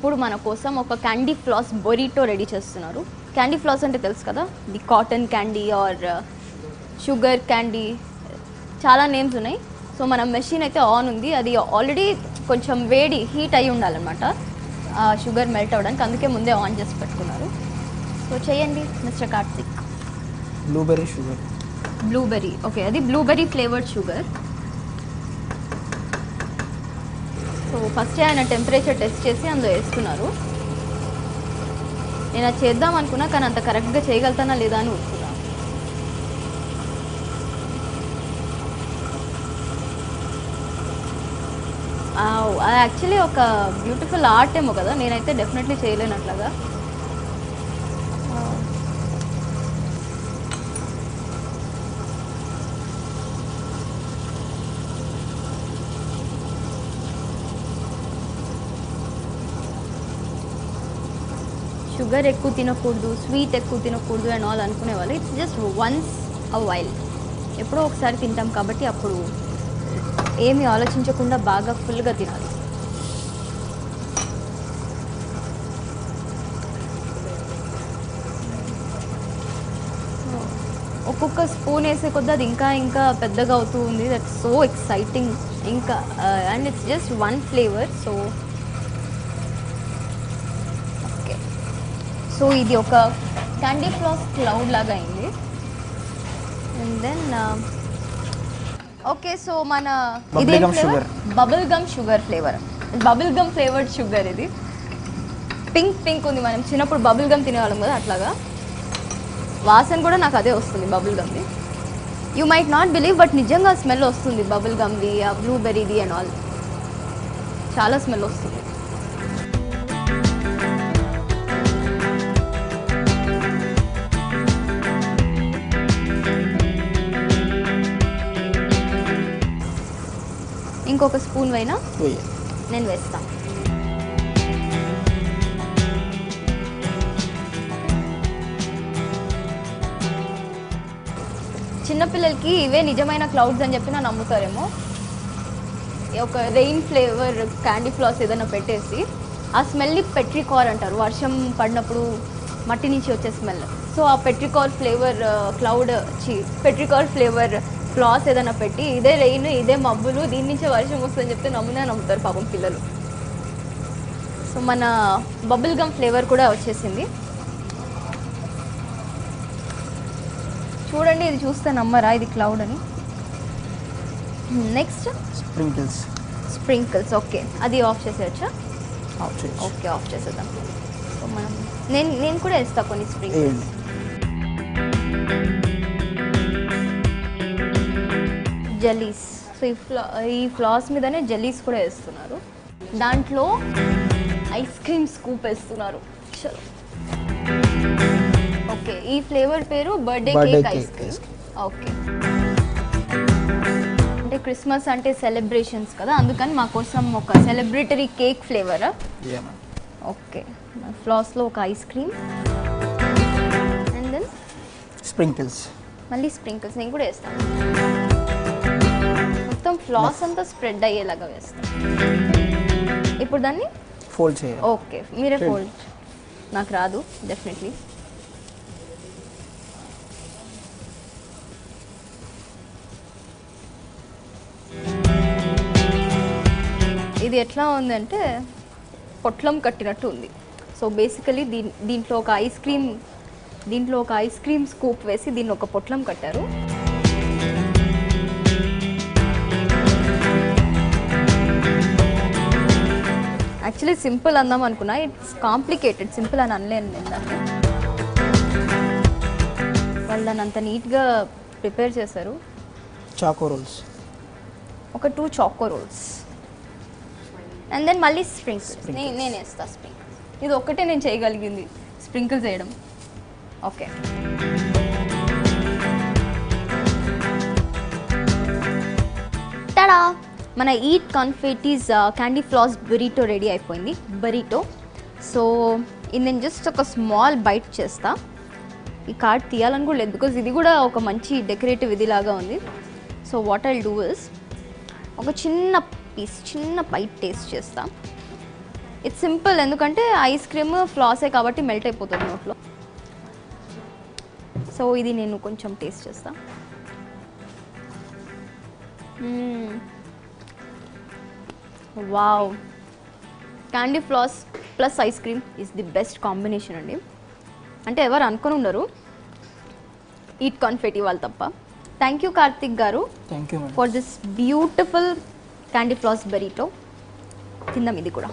ఇప్పుడు మన కోసం ఒక క్యాండీ ఫ్లాస్ బొరిటో రెడీ చేస్తున్నారు. క్యాండీ ఫ్లాస్ అంటే తెలుసు కదా, the cotton candy or sugar candy, చాలా నేమ్స్ ఉన్నాయి. సో మన మెషిన్ అయితే ఆన్ ఉంది, అది ఆల్రెడీ కొంచెం వేడి హీట్ అయి ఉండాలన్నమాట షుగర్ మెల్ట్ అవ్వడానికి, అందుకే ముందే ఆన్ చేసి పెట్టుకున్నారు. సో చేయండి mister Karthik. Blueberry sugar, blueberry, okay, అది blueberry flavoured sugar. So first ఆయన టెంపరేచర్ టెస్ట్ చేసి అందులో వేస్తున్నారు. నేను అది చేద్దాం అనుకున్నా, కానీ అంత కరెక్ట్గా చేయగలుగుతానా లేదా అని ఊరుకున్నా. అది యాక్చువల్లీ ఒక బ్యూటిఫుల్ ఆర్ట్ ఏమో కదా, నేనైతే డెఫినెట్లీ చేయలేనట్లాగా. షుగర్ ఎక్కువ తినకూడదు, స్వీట్ ఎక్కువ తినకూడదు అండ్ ఆల్ అనుకునేవాళ్ళు. It's just once a while, ఎప్పుడో ఒకసారి తింటాం కాబట్టి అప్పుడు ఏమి ఆలోచించకుండా బాగా ఫుల్గా తినాలి. ఒక్కొక్క స్పూన్ వేసే కొద్దీ అది ఇంకా ఇంకా పెద్దగా అవుతూ ఉంది. That's so exciting. ఇంకా and it's just one flavour. So ఇది ఒక క్యాండీ ఫ్లాస్ క్లౌడ్ లాగా అయింది. అండ్ దెన్ ఓకే, సో మన ఇది bubble gum sugar flavour, bubble gum flavoured sugar. ఇది పింక్ పింక్ ఉంది, మనం చిన్నప్పుడు బబుల్ గమ్ తినేవాళ్ళం కదా, అట్లాగా వాసన కూడా నాకు అదే వస్తుంది బబుల్ గమ్ది. You might not believe, but నిజంగా స్మెల్ వస్తుంది బబుల్ గమ్ది, ఆ బ్లూబెర్రీది అండ్ ఆల్, చాలా స్మెల్ వస్తుంది. ఇంకొక స్పూన్ అయినా నేను వేస్తాను. చిన్నపిల్లలకి ఇవే నిజమైన క్లౌడ్స్ అని చెప్పి నమ్ముతారేమో. ఒక రెయిన్ ఫ్లేవర్ క్యాండీ ఫ్లాస్ ఏదైనా పెట్టేసి, ఆ స్మెల్ని పెట్రికార్ అంటారు, వర్షం పడినప్పుడు మట్టి నుంచి వచ్చే స్మెల్. సో ఆ పెట్రికార్ ఫ్లేవర్ క్లౌడ్ పెట్రికార్ ఫ్లేవర్ ఫ్లాస్ ఏదైనా పెట్టి, ఇదే రెయిన్, ఇదే మబ్బులు, దీని నుంచే వర్షం వస్తుందని చెప్తే నమ్ముతారు పాపం పిల్లలు. సో మన బబుల్ గమ్ ఫ్లేవర్ కూడా వచ్చేసింది. చూడండి, ఇది చూస్తే నమ్మరా, ఇది క్లౌడ్ అని. Next sprinkles. ఓకే, అది ఆఫ్ చేసేయచ్చా? ఓకే, ఆఫ్ చేసేద్దాం. సో మనం నేను కూడా వేస్తాను కొన్ని స్ప్రింకిల్స్. జెల్లీస్. సో ఈ ఫ్లాస్ మీదనే జెల్లీస్ కూడా వేస్తున్నారు. దాంట్లో ఐస్ క్రీమ్ స్కూప్ వేస్తున్నారు. ఓకే, ఈ ఫ్లేవర్ పేరు birthday cake ice cream. Okay, అంటే క్రిస్మస్ అంటే సెలబ్రేషన్స్ కదా, అందుకని మా కోసం ఒక సెలబ్రేటరీ కేక్ ఫ్లేవరా? ఓకే, ఫ్లాస్లో ఒక ice cream and then sprinkles. మళ్ళీ స్ప్రింకిల్స్ నేను కూడా వేస్తాను. మొత్తం ఫ్లాస్ అంతా స్ప్రెడ్ అయ్యేలాగా వేస్తాను. ఇప్పుడు దాన్ని ఫోల్డ్ చేయాలి. ఓకే, మీరే ఫోల్డ్. నాకు రాదు డెఫినెట్లీ. ఇది ఎట్లా ఉందంటే పొట్లం కట్టినట్టు ఉంది. సో బేసికలీ దీంట్లో ఒక ఐస్ క్రీమ్ స్కూప్ వేసి దీన్ని ఒక పొట్లం కట్టారు. యాక్చువల్లీ సింపుల్ అందాం అనుకున్నా, ఇట్స్ కాంప్లికేటెడ్. సింపుల్ అని అనలేను నేను దాన్ని. వాళ్ళు దాన్ని అంత నీట్గా ప్రిపేర్ చేశారు. చాకో రోల్స్, ఒక 2 చాకో రోల్స్ అండ్ దెన్ మళ్ళీ స్ప్రింకిల్స్. నేను వేస్తాను స్ప్రింకిల్స్. ఇది ఒక్కటే నేను చేయగలిగింది, స్ప్రింకిల్స్ వేయడం. ఓకే, టడా, మన eat కాన్ఫెటీస్ candy floss burrito ready అయిపోయింది. బురిటో. సో ఇది నేను జస్ట్ ఒక స్మాల్ బైట్ చేస్తా. ఈ కార్డ్ తీయాలని కూడా లేదు, బికాజ్ ఇది కూడా ఒక మంచి డెకరేటివ్ ఇదిలాగా ఉంది. So what I'll do is, ఒక చిన్న బైట్ టేస్ట్ చేస్తా. ఇట్స్ సింపుల్, ఎందుకంటే ఐస్ క్రీమ్ ఫ్లాసే కాబట్టి మెల్ట్ అయిపోతుంది నోట్లో. సో ఇది నేను కొంచెం టేస్ట్ చేస్తా. Wow, candy floss plus ice cream is the best combination అండి. అంటే ఎవరు అనుకొని ఉండరు ఈట్ కాన్ఫెటీ వాళ్ళు తప్ప. Thank you Karthik garu thank you madam. For this beautiful candy floss బెరీటో. తిందాం ఇది కూడా.